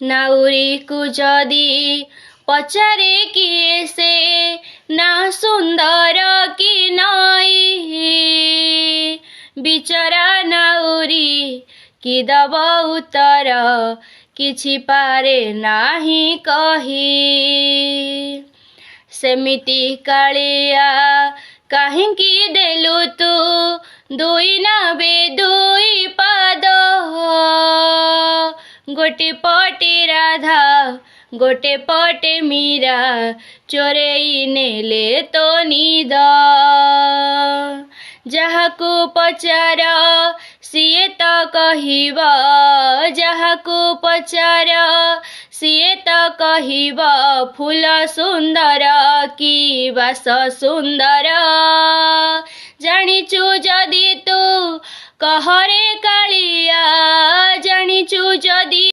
नाउरी को जदी पचारे किए से ना सुंदर कि नई बिचरा नाउरी कि दब उत्तर किछि पारे नाही कही सेमिति कालिया काहिंकी देलु तू दुई नाबे दुई पाद गोटे पटे राधा गोटे पटे मीरा चोरेई नेले तो निद जहाकू पचार सिए तो कहिब जहाकू पचार सिए तो कहिब फूल सुंदर कि बास सुंदर जानिचु जदि तू कहरे कालिया जानिचु जदि